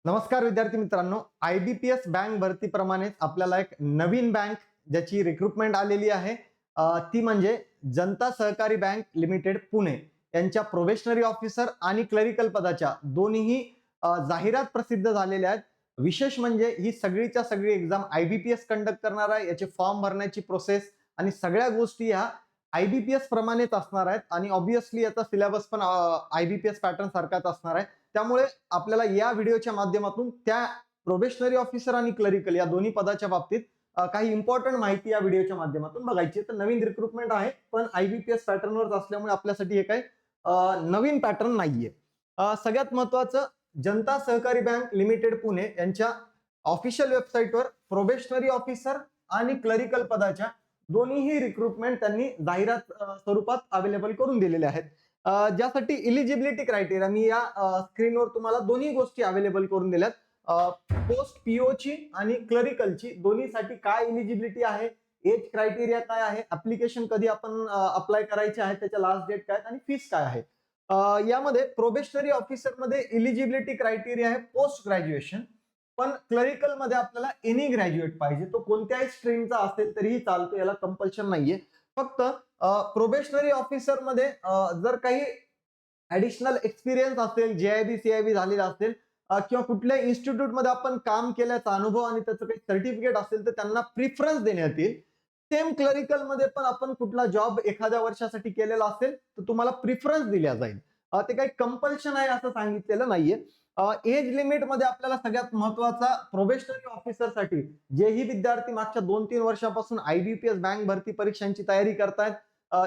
नमस्कार विद्यार्थी मित्रांनो, IBPS बँक भरतीप्रमाणेच आपल्याला एक नवीन बँक ज्याची रिक्रुटमेंट आलेली आहे, ती म्हणजे जनता सहकारी बँक लिमिटेड पुणे यांच्या प्रोबेशनरी ऑफिसर आणि क्लरिकल पदाच्या दोन्हीही जाहिरात प्रसिद्ध झालेल्या आहेत. विशेष म्हणजे ही सगळीच्या सगळी एक्झाम IBPS कंडक्ट करणार आहे. याचे फॉर्म भरण्याची प्रोसेस आणि सगळ्या गोष्टी ह्या IBPS प्रमाणेच असणार आहेत आणि ऑब्व्हियसली याचा सिलेबस पण IBPS पॅटर्न सारखाच असणार आहे. त्यामुळे आपल्याला या व्हिडिओच्या माध्यमातून त्या प्रोबेशनरी ऑफिसर आणि क्लरिकल या दोन्ही पदाच्या बाबतीत काही इम्पॉर्टंट माहिती या व्हिडिओच्या माध्यमातून बघायची. तर नवीन रिक्रुटमेंट आहे, पण IBPS पॅटर्नवरच असल्यामुळे आपल्यासाठी हे काही नवीन पॅटर्न नाहीये. सगळ्यात महत्वाचं, जनता सहकारी बँक लिमिटेड पुणे यांच्या ऑफिशियल वेबसाईटवर प्रोबेशनरी ऑफिसर आणि क्लरिकल पदाच्या दोन्हीही रिक्रुटमेंट त्यांनी जाहिरात स्वरूपात अवेलेबल करून दिलेले आहेत. ज्यासाठी इलिजिबिलिटी क्रायटेरिया मी या स्क्रीनवर तुम्हाला दोन्ही गोष्टी अवेलेबल करून दिल्यात. पोस्ट पीओची आणि क्लरिकलची दोन्हीसाठी काय इलिजिबिलिटी आहे, एज क्रायटेरिया काय आहे, ऍप्लिकेशन कधी आपण अप्लाय करायचे आहे, त्याच्या लास्ट डेट काय आणि फीस काय आहे. यामध्ये प्रोबेशनरी ऑफिसर मध्ये इलिजिबिलिटी क्रायटेरिया आहे पोस्ट ग्रॅज्युएशन, पण क्लरिकल मध्ये आपल्याला एनी ग्रॅज्युएट पाहिजे. तो कोणत्याही स्ट्रीमचा असेल तरीही चालतो, याला कंपल्शन नाहीये. फक्त प्रोबेशनरी ऑफिसर मध्ये जर काही ऍडिशनल एक्सपिरियन्स असेल, JIB CIB झालेला असेल किंवा कुठल्या इन्स्टिट्यूट मध्ये आपण काम केल्याचा अनुभव आणि त्याचं काही सर्टिफिकेट असेल तर त्यांना प्रिफरन्स देण्यात येईल. सेम क्लरिकल मध्ये पण आपण कुठला जॉब एखाद्या वर्षासाठी केलेला असेल तर तुम्हाला प्रिफरन्स दिल्या जाईल. ते काही कंपल्शन आहे असं सांगितलेलं नाहीये. एज लिमिट मध्ये आपल्याला सगळ्यात महत्वाचा, प्रोबेशनरी ऑफिसरसाठी जेही विद्यार्थी मागच्या 2-3 वर्षापासून IBPS बँक भरती परीक्षांची तयारी करतायत,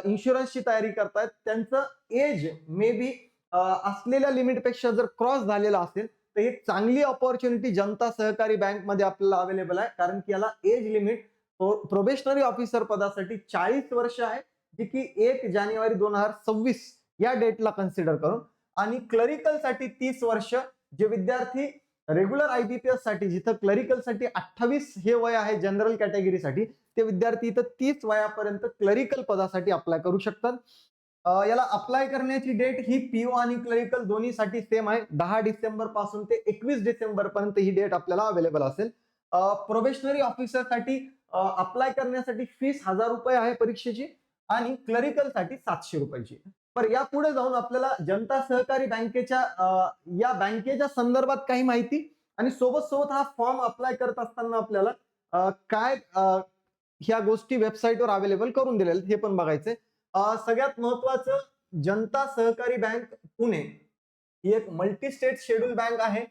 इन्शुरन्सची तयारी करतायत, त्यांचं एज मे बी असलेल्या लिमिटपेक्षा जर क्रॉस झालेला असेल तर एक चांगली ऑपॉर्च्युनिटी जनता सहकारी बँक मध्ये आपल्याला अवेलेबल आहे. कारण की याला एज लिमिट प्रोबेशनरी ऑफिसर पदासाठी 40 वर्ष आहे, जी की 1 जानेवारी 2026 या डेटला कन्सिडर करून, आणि क्लरिकल साठी 30 वर्ष. जे विद्यार्थी रेग्युलर IBPS साठी, जिथं क्लरिकल साठी 28 हे वय आहे जनरल कॅटेगरीसाठी, ते विद्यार्थी इथं 30 वयापर्यंत क्लरिकल पदासाठी अप्लाय करू शकतात. याला अप्लाय करण्याची डेट ही PO आणि क्लरिकल दोन्हीसाठी सेम आहे. 10 डिसेंबर पासून ते 21 डिसेंबर पर्यंत ही डेट आपल्याला अवेलेबल असेल. प्रोबेशनरी ऑफिसर साठी अप्लाय करण्यासाठी फीस ₹1000 आहे परीक्षेची आणि क्लरिकल साठी ₹700ची. पण या पुढे जाऊन आपल्याला जनता सहकारी बँकेच्या या बँकेच्या संदर्भात काही माहिती आणि सोबत सोबत हा फॉर्म अप्लाय करत असताना आपल्याला काय ह्या गोष्टी वेबसाईटवर अवेलेबल करून दिलेल्या हे पण बघायचंय. सगळ्यात महत्वाचं, जनता सहकारी बँक पुणे ही एक मल्टी स्टेट शेड्यूल बँक आहे.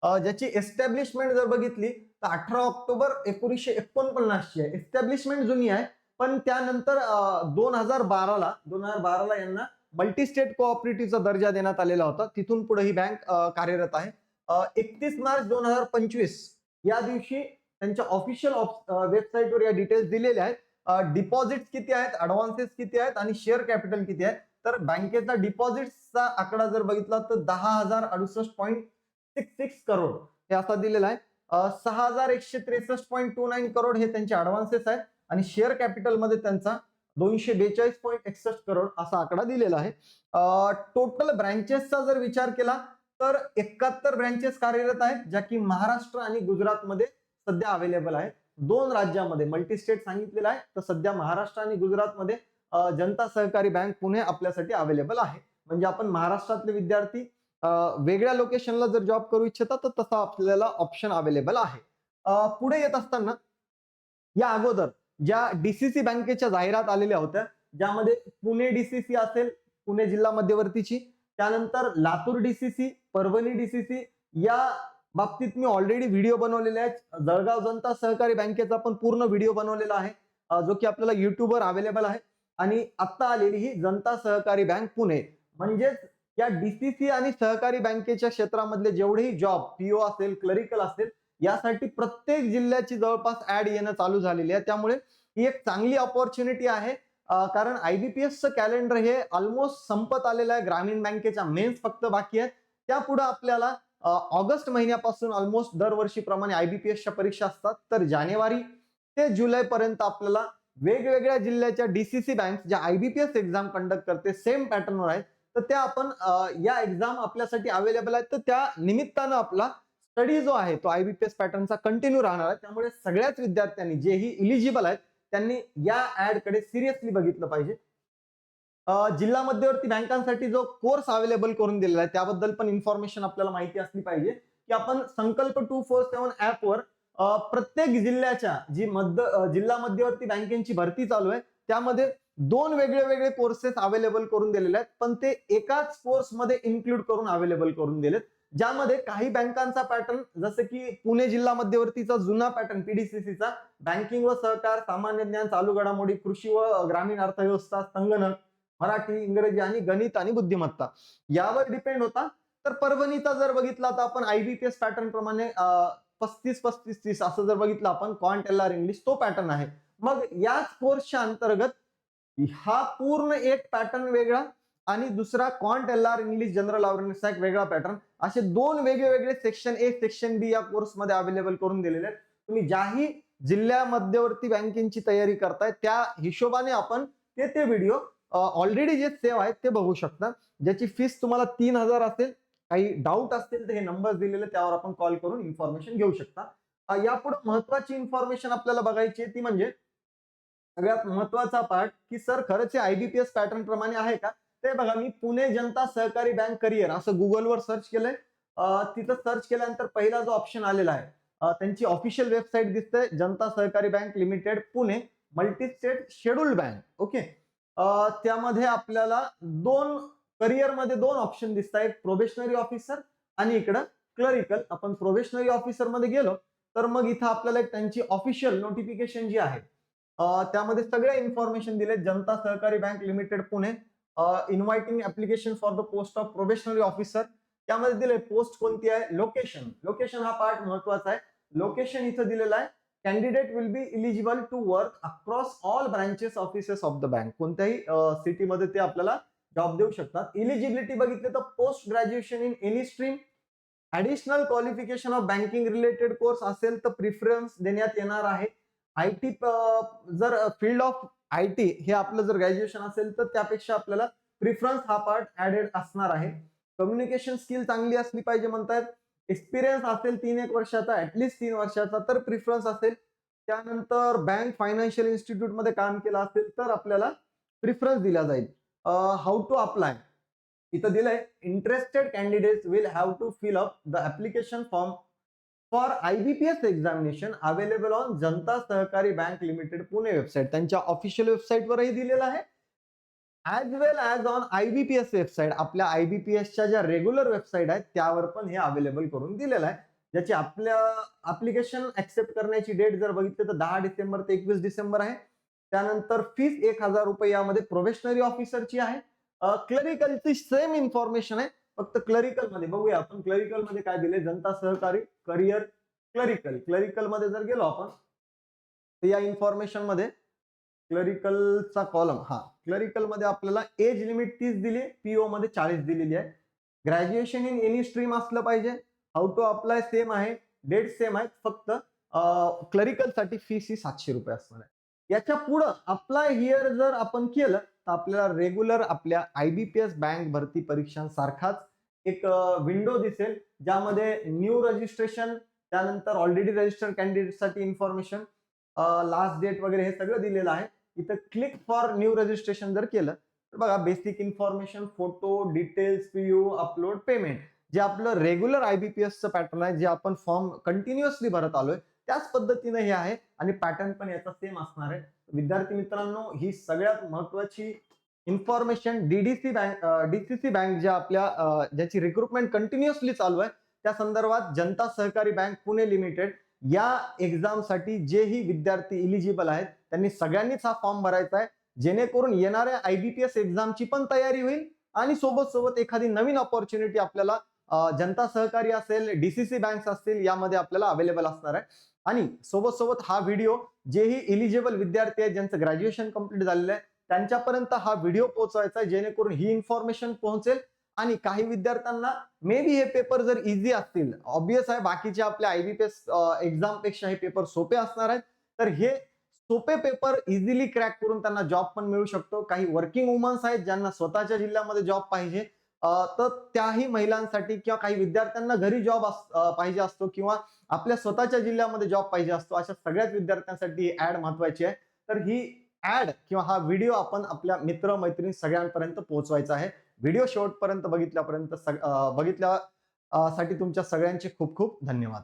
ज्याची एस्टॅब्लिशमेंट जर बघितली तर 18 ऑक्टोबर 1949 ची आहे. एस्टॅब्लिशमेंट जुनी आहे, पण त्यानंतर 2012ला यांना मल्टी स्टेट कोऑपरेटिव्हचा दर्जा देण्यात आलेला होता. तिथून पुढे ही बँक कार्यरत आहे. 31 मार्च 2025 या दिवशी त्यांच्या ऑफिशियल वेबसाईटवर या डिटेल्स दिलेल्या आहेत. डिपॉझिट किती आहेत, ऍडव्हान्सेस किती आहेत आणि शेअर कॅपिटल किती आहे. तर बँकेचा डिपॉझिटचा आकडा जर बघितला तर 10,068.66 करोड हे असा दिलेला आहे. 6,163.29 करोड हे त्यांचे ऍडव्हान्सेस आहेत आणि शेअर कॅपिटल मध्ये त्यांचा 242.61 करोड असा आकडा दिलेला आहे. टोटल ब्रँचेसचा जर विचार केला तर 71 ब्रँचेस कार्यरत आहेत, ज्या की महाराष्ट्र आणि गुजरातमध्ये सध्या अवेलेबल आहेत. 2 राज्यामध्ये मल्टी स्टेट सांगितलेलं आहे, तर सध्या महाराष्ट्र आणि गुजरातमध्ये जनता सहकारी बँक पुणे आपल्यासाठी अवेलेबल आहे. म्हणजे आपण महाराष्ट्रातले विद्यार्थी वेगळ्या लोकेशनला जर जॉब करू इच्छिता तर तसा आपल्याला ऑप्शन अवेलेबल आहे. पुढे येत असताना या अगोदर ज्या DCC बँकेच्या जाहिरात आलेल्या होत्या, ज्यामध्ये पुणे DCC असेल, पुणे जिल्हा मध्यवर्तीची, त्यानंतर लातूर DCC, परभणी DCC, या बाबतीत मी ऑलरेडी व्हिडिओ बनवलेले आहेत. जळगाव जनता सहकारी बँकेचा पण पूर्ण व्हिडिओ बनवलेला आहे, जो की आपल्याला युट्यूबवर अवेलेबल आहे. आणि आता आलेली ही जनता सहकारी बँक पुणे, म्हणजेच या DCC आणि सहकारी बँकेच्या क्षेत्रामधले जेवढेही जॉब, PO असेल, क्लरिकल असेल, यासाठी प्रत्येक जिल्ह्याची जवळपास ऍड येणं चालू झालेली आहे. त्यामुळे ही एक चांगली ऑपॉर्च्युनिटी आहे. कारण IBPSचं कॅलेंडर हे ऑलमोस्ट संपत आलेलं आहे. ग्रामीण बँकेच्या मेन्स फक्त बाकी आहेत. त्यापुढे आपल्याला ऑगस्ट महिन्यापासून ऑलमोस्ट दरवर्षीप्रमाणे IBPSच्या परीक्षा असतात. तर जानेवारी ते जुलै पर्यंत आपल्याला वेगवेगळ्या जिल्ह्याच्या DCC बँक ज्या IBPS एक्झाम कंडक्ट करते सेम पॅटर्नवर आहेत, तर त्या आपण या एक्झाम आपल्यासाठी अवेलेबल आहेत. तर त्या निमित्तानं आपला स्टडी जो आहे तो IBPS पॅटर्नचा कंटिन्यू राहणार आहे. त्यामुळे सगळ्याच विद्यार्थ्यांनी जेही इलिजिबल आहेत त्यांनी या ऍड कडे सिरियसली बघितलं पाहिजे. जिल्हा मध्यवर्ती बँकांसाठी जो कोर्स अवेलेबल करून दिलेला आहे त्याबद्दल पण इन्फॉर्मेशन आपल्याला माहिती असली पाहिजे की आपण संकल्प 247 ऍपवर प्रत्येक जिल्ह्याच्या जिल्हा मध्यवर्ती बँकेची भरती चालू आहे त्यामध्ये 2 वेगळे कोर्सेस अवेलेबल करून दिलेले आहेत, पण ते एकाच कोर्समध्ये इन्क्लूड करून अवेलेबल करून दिलेत, ज्यामध्ये काही बँकांचा पॅटर्न जसं की पुणे जिल्हा मध्यवर्तीचा जुना पॅटर्न PDCCचा बँकिंग व सहकार, सामान्य ज्ञान, चालू घडामोडी, कृषी व ग्रामीण अर्थव्यवस्था, संगणक, मराठी, इंग्रजी आणि गणित आणि बुद्धिमत्ता यावर डिपेंड होता. तर परभणीचा जर बघितला तर आपण IBPS पॅटर्न प्रमाणे 35-35-30 असं जर बघितलं आपण क्वांट LR इंग्लिश तो पॅटर्न आहे. मग याच कोर्सच्या अंतर्गत हा पूर्ण एक पॅटर्न वेगळा आणि दुसरा quant LR English general awareness एक वेगळा पॅटर्न, असे 2 वेगळे सेक्शन ए सेक्शन बी या कोर्समध्ये अवेलेबल करून दिलेले आहेत. तुम्ही ज्याही जिल्हा मध्यवर्ती बँकेची तयारी करताय त्या हिशोबाने आपण ते व्हिडिओ ऑलरेडी जे सेव्ह आहेत ते बघू शकता, ज्याची फीस तुम्हाला 3000 असेल. काही डाऊट असतील तर हे नंबर दिलेले त्यावर आपण कॉल करून इन्फॉर्मेशन घेऊ शकता. यापुढे महत्वाची इन्फॉर्मेशन आपल्याला बघायची आहे ती म्हणजे सगळ्यात महत्वाचा पार्ट की सर खरंच IBPS पॅटर्न प्रमाणे आहे का? ते बघा, मी पुणे जनता सहकारी बँक करिअर असं गुगलवर सर्च केलंय. तिथं सर्च केल्यानंतर पहिला जो ऑप्शन आलेला आहे त्यांची ऑफिशियल वेबसाईट दिसते, जनता Sahakari Bank Limited Pune multi state scheduled bank. Okay, त्यामध्ये आपल्याला करिअर मध्ये 2 ऑप्शन दिसत आहेत, प्रोबेशनरी ऑफिसर आणि इकडं क्लरिकल. आपण प्रोबेशनरी ऑफिसर मध्ये गेलो तर मग इथं आपल्याला एक त्यांची ऑफिशियल नोटिफिकेशन जी आहे त्यामध्ये सगळ्या इन्फॉर्मेशन दिले. जनता Sahakari Bank Limited Pune inviting application for the post of probationary officer. त्यामध्ये दिले पोस्ट कोणती आहे, लोकेशन हा पार्ट महत्वाचा आहे. लोकेशन इथं दिलेला आहे, candidate will be eligible to work across all branches offices of the bank. कोणत्याही सिटीमध्ये ते आपल्याला जॉब देऊ शकतात. इलिजिबिलिटी बघितली तर post graduation in any stream, additional qualification of banking related course असेल तर प्रिफरन्स देण्यात येणार आहे. IT जर फील्ड ऑफ IT हे आपलं जर ग्रॅज्युएशन असेल तर त्यापेक्षा आपल्याला प्रिफरन्स हा पार्ट ऍडेड असणार आहे. कम्युनिकेशन स्किल चांगली असली पाहिजे म्हणतायत. एक्सपिरियन्स असेल 3-1 वर्षाचा, ऍटलीस्ट 3 वर्षाचा तर प्रिफरन्स असेल. त्यानंतर बँक फायनान्शियल इन्स्टिट्यूट मध्ये काम केलं असेल तर आपल्याला प्रिफरन्स दिला जाईल. हाऊ टू अप्लाय इथं दिलंय, interested candidates will have to fill up the application form for IBPS examination available on Janata Sahakari Bank Limited Pune website. त्यांच्या ऑफिशियल वेबसाईटवरही दिलेलं आहे, as well as on IBPS website. आपल्या IBPSच्या ज्या रेग्युलर वेबसाईट आहेत त्यावर पण हे अवेलेबल करून दिलेलं आहे. ज्याची आपल्या ऍप्लिकेशन ऍक्सेप्ट करण्याची डेट जर बघितली तर 10 डिसेंबर ते 21 डिसेंबर आहे. त्यानंतर फीस 1000 रुपये यामध्ये प्रोबेशनरी ऑफिसरची आहे. क्लरिकलची सेम इन्फॉर्मेशन आहे, फक्त क्लरिकल मध्ये बघूया आपण. क्लरिकल मध्ये काय दिले, जनता सहकारी करिअर क्लरिकल मध्ये जर गेलो आपण तर या इन्फॉर्मेशन मध्ये क्लरिकलचा कॉलम, क्लरिकल मध्ये आपल्याला एज लिमिट 30 दिली, PO मध्ये 40 दिलेली आहे. ग्रॅज्युएशन इन एनी स्ट्रीम असलं पाहिजे. हाऊ टू अप्लाय सेम आहे, डेट सेम आहे, फक्त क्लरिकल साठी फीस ही 700 रुपये असणार आहे. याच्या पुढे अप्लाय हिअर जर आपण केलं तर आपल्याला रेग्युलर आपल्या IBPS बँक भरती परीक्षांसारखाच एक विंडो दिसेल, ज्यामध्ये न्यू रजिस्ट्रेशन, त्यानंतर ऑलरेडी रजिस्टर्ड कॅन्डिडेटसाठी इन्फॉर्मेशन, लास्ट डेट वगैरे हे सगळं दिलेलं आहे. इथं क्लिक फॉर न्यू रजिस्ट्रेशन जर केलं तर बघा, basic information, photo, details, PO, upload, payment, जे आपलं रेग्युलर IBPSचं पॅटर्न आहे, जे आपण फॉर्म कंटिन्युअसली भरत आलोय त्याच पद्धतीने हे आहे आणि पॅटर्न पण याचा सेम असणार आहे. विद्यार्थी मित्रांनो, ही सगळ्यात महत्वाची इन्फॉर्मेशन DCC बँक ज्या आपल्या ज्याची रिक्रुटमेंट कंटिन्युअसली चालू आहे त्या संदर्भात जनता सहकारी बँक पुणे लिमिटेड या एक्झाम साठी जेही विद्यार्थी इलिजिबल आहेत त्यांनी सगळ्यांनीच हा फॉर्म भरायचा आहे, जेणेकरून येणाऱ्या IBPS एक्झामची पण तयारी होईल आणि सोबत एखादी नवीन ऑपॉर्च्युनिटी आपल्याला जनता सहकारी असेल, DCC बँक असतील यामध्ये आपल्याला अवेलेबल असणार आहे. आणि सोबत हा व्हिडिओ जेही इलिजिबल विद्यार्थी आहेत ज्यांचं ग्रॅज्युएशन कंप्लीट झालेलं आहे त्यांच्यापर्यंत हा व्हिडिओ पोहोचवायचा आहे, जेणेकरून ही इन्फॉर्मेशन पोहोचेल. आणि काही विद्यार्थ्यांना मे बी हे पेपर जर इझी असतील, ऑब्विस आहे बाकीचे आपल्या IBPS एक्झाम पेक्षा हे पेपर सोपे असणार आहेत, तर हे सोपे पेपर इझिली क्रॅक करून त्यांना जॉब पण मिळू शकतो. काही वर्किंग वुमन्स आहेत ज्यांना स्वतःच्या जिल्ह्यामध्ये जॉब पाहिजे, तर त्याही महिलांसाठी किंवा काही विद्यार्थ्यांना घरी जॉब पाहिजे असतो किंवा आपल्या स्वतःच्या जिल्ह्यामध्ये जॉब पाहिजे असतो, अशा सगळ्याच विद्यार्थ्यांसाठी ही ऍड महत्वाची आहे. तर ही ऍड किंवा हा व्हिडिओ आपण आपल्या मित्र मैत्रिणी सगळ्यांपर्यंत पोहोचवायचा आहे. व्हिडिओ शेवटपर्यंत बघितल्यापर्यंत साठी तुमच्या सगळ्यांचे खूप खूप धन्यवाद.